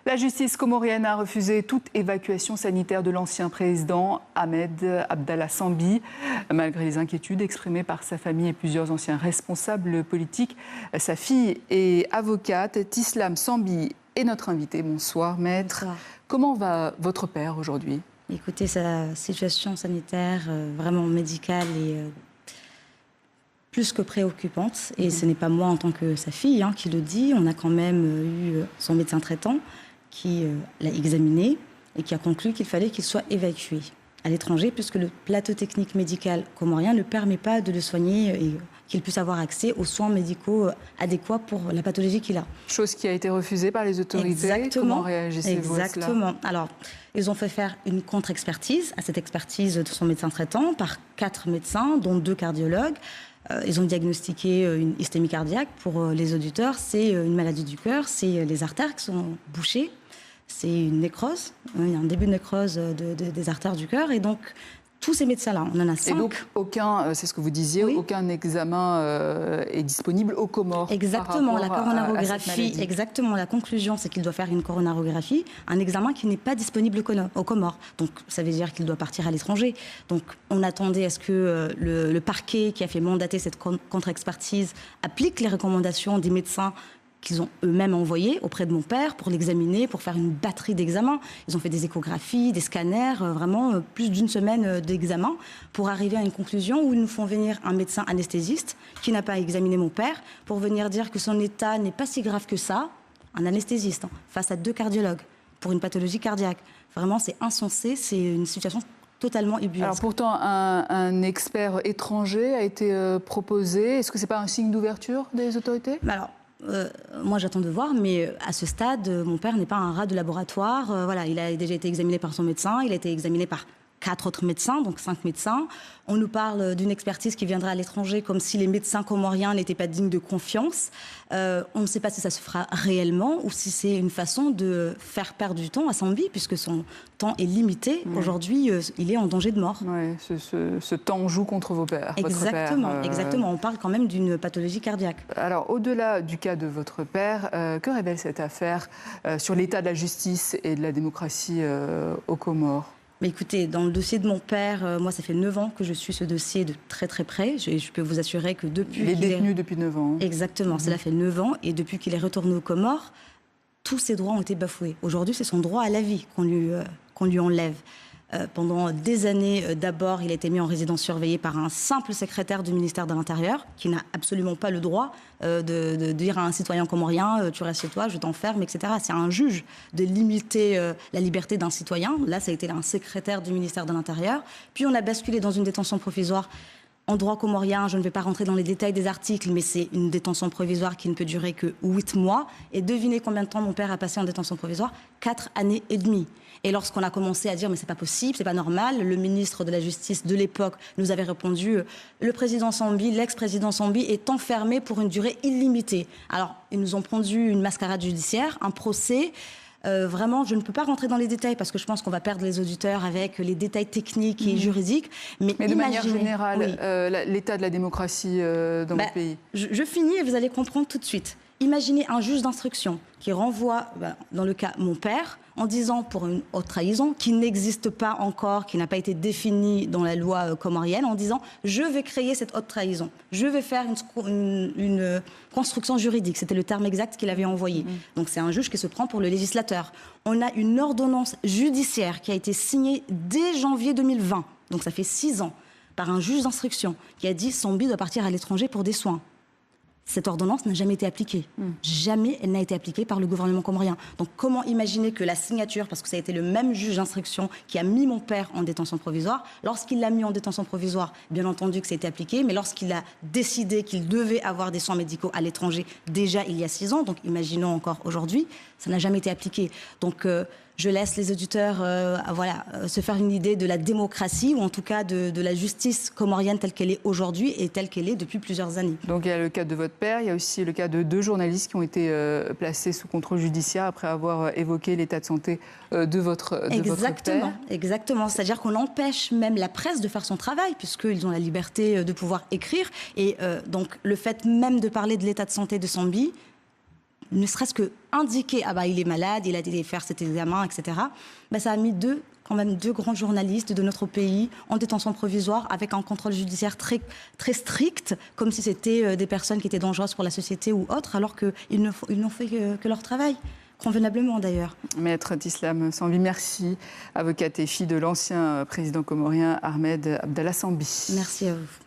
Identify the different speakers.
Speaker 1: La justice comorienne a refusé toute évacuation sanitaire de l'ancien président Ahmed Abdallah Sambi, malgré les inquiétudes exprimées par sa famille et plusieurs anciens responsables politiques. Sa fille est avocate. Tislam Sambi est notre invité. Bonsoir, maître.
Speaker 2: Bonsoir.
Speaker 1: Comment va votre père aujourd'hui ?
Speaker 2: Écoutez, sa situation sanitaire, vraiment médicale, est plus que préoccupante. Et ce n'est pas moi en tant que sa fille qui le dit. On a quand même eu son médecin traitant qui l'a examiné et qui a conclu qu'il fallait qu'il soit évacué à l'étranger, puisque le plateau technique médical comorien ne permet pas de le soigner et qu'il puisse avoir accès aux soins médicaux adéquats pour la pathologie qu'il a.
Speaker 1: Chose qui a été refusée par les autorités.
Speaker 2: Exactement.
Speaker 1: Comment réagissez-vous à cela ?
Speaker 2: Exactement. Alors, ils ont fait faire une contre-expertise à cette expertise de son médecin traitant par 4 médecins, dont 2 cardiologues. Ils ont diagnostiqué une ischémie cardiaque. Pour les auditeurs, c'est une maladie du cœur, c'est les artères qui sont bouchées, c'est une nécrose, il y a un début de nécrose des artères du cœur. Et donc, tous ces médecins-là, on en a 5.
Speaker 1: Et donc, c'est ce que vous disiez, oui. Aucun examen est disponible aux Comores.
Speaker 2: Exactement, la coronarographie.
Speaker 1: À
Speaker 2: exactement, la conclusion, c'est qu'il doit faire une coronarographie, un examen qui n'est pas disponible aux Comores. Donc, ça veut dire qu'il doit partir à l'étranger. Donc, on attendait à ce que le parquet qui a fait mandater cette contre-expertise applique les recommandations des médecins qu'ils ont eux-mêmes envoyés auprès de mon père pour l'examiner, pour faire une batterie d'examens. Ils ont fait des échographies, des scanners, vraiment plus d'une semaine d'examen pour arriver à une conclusion où ils nous font venir un médecin anesthésiste qui n'a pas examiné mon père pour venir dire que son état n'est pas si grave que ça, un anesthésiste, face à 2 cardiologues pour une pathologie cardiaque. Vraiment, c'est insensé, c'est une situation totalement ubuesque.
Speaker 1: Alors pourtant, un expert étranger a été proposé. Est-ce que ce n'est pas un signe d'ouverture des autorités ?
Speaker 2: Alors, moi, j'attends de voir, mais à ce stade, mon père n'est pas un rat de laboratoire. Voilà, il a déjà été examiné par son médecin, il a été examiné par 4 autres médecins, donc 5 médecins. On nous parle d'une expertise qui viendra à l'étranger comme si les médecins comoriens n'étaient pas dignes de confiance. On ne sait pas si ça se fera réellement ou si c'est une façon de faire perdre du temps à Sambi, puisque son temps est limité. Aujourd'hui, il est en danger de mort.
Speaker 1: Oui, ce temps joue contre vos pères.
Speaker 2: Exactement,
Speaker 1: votre père,
Speaker 2: exactement. On parle quand même d'une pathologie cardiaque.
Speaker 1: Alors, au-delà du cas de votre père, que révèle cette affaire sur l'état de la justice et de la démocratie aux Comores ?
Speaker 2: Mais écoutez, dans le dossier de mon père, moi, ça fait 9 ans que je suis ce dossier de très très près. Je peux vous assurer que depuis
Speaker 1: Il est détenu depuis 9 ans.
Speaker 2: Exactement, cela fait 9 ans. Et depuis qu'il est retourné aux Comores, tous ses droits ont été bafoués. Aujourd'hui, c'est son droit à la vie qu'on lui enlève. Pendant des années, d'abord, il a été mis en résidence surveillée par un simple secrétaire du ministère de l'Intérieur qui n'a absolument pas le droit de dire à un citoyen comorien tu restes chez toi, je t'enferme, etc. C'est à un juge de limiter la liberté d'un citoyen. Là, ça a été un secrétaire du ministère de l'Intérieur. Puis on a basculé dans une détention provisoire. En droit comorien, je ne vais pas rentrer dans les détails des articles, mais c'est une détention provisoire qui ne peut durer que 8 mois. Et devinez combien de temps mon père a passé en détention provisoire ? 4 années et demie. Et lorsqu'on a commencé à dire mais c'est pas possible, c'est pas normal, le ministre de la Justice de l'époque nous avait répondu le président Sambi, l'ex-président Sambi est enfermé pour une durée illimitée. Alors ils nous ont pondu une mascarade judiciaire, un procès. Vraiment, je ne peux pas rentrer dans les détails parce que je pense qu'on va perdre les auditeurs avec les détails techniques et juridiques. Mais
Speaker 1: de manière générale, l'état de la démocratie dans votre pays.
Speaker 2: Je finis et vous allez comprendre tout de suite. Imaginez un juge d'instruction qui renvoie, dans le cas mon père, en disant pour une haute trahison qui n'existe pas encore, qui n'a pas été définie dans la loi comorienne, en disant je vais créer cette haute trahison, je vais faire une construction juridique. C'était le terme exact qu'il avait envoyé. Donc c'est un juge qui se prend pour le législateur. On a une ordonnance judiciaire qui a été signée dès janvier 2020, donc ça fait 6 ans, par un juge d'instruction qui a dit Sambi doit partir à l'étranger pour des soins. Cette ordonnance n'a jamais été appliquée. Jamais elle n'a été appliquée par le gouvernement comorien. Donc comment imaginer que la signature, parce que ça a été le même juge d'instruction qui a mis mon père en détention provisoire, lorsqu'il l'a mis en détention provisoire, bien entendu que ça a été appliqué, mais lorsqu'il a décidé qu'il devait avoir des soins médicaux à l'étranger, déjà il y a 6 ans, donc imaginons encore aujourd'hui, ça n'a jamais été appliqué. Donc je laisse les auditeurs se faire une idée de la démocratie, ou en tout cas de la justice comorienne telle qu'elle est aujourd'hui et telle qu'elle est depuis plusieurs années.
Speaker 1: Donc il y a le cas de votre père, il y a aussi le cas de 2 journalistes qui ont été placés sous contrôle judiciaire après avoir évoqué l'état de santé de votre père.
Speaker 2: Exactement. C'est-à-dire qu'on empêche même la presse de faire son travail, puisqu'ils ont la liberté de pouvoir écrire. Et donc le fait même de parler de l'état de santé de Sambi, ne serait-ce que indiquer, ah bah il est malade, il a été faire cet examen, etc. Bah, ça a mis quand même deux grands journalistes de notre pays en détention provisoire avec un contrôle judiciaire très, très strict, comme si c'était des personnes qui étaient dangereuses pour la société ou autres, alors qu'ils n'ont fait que leur travail. Convenablement d'ailleurs.
Speaker 1: Maître Tislam Sambi, merci. Avocate et fille de l'ancien président comorien Ahmed Abdallah Sambi.
Speaker 2: Merci à vous.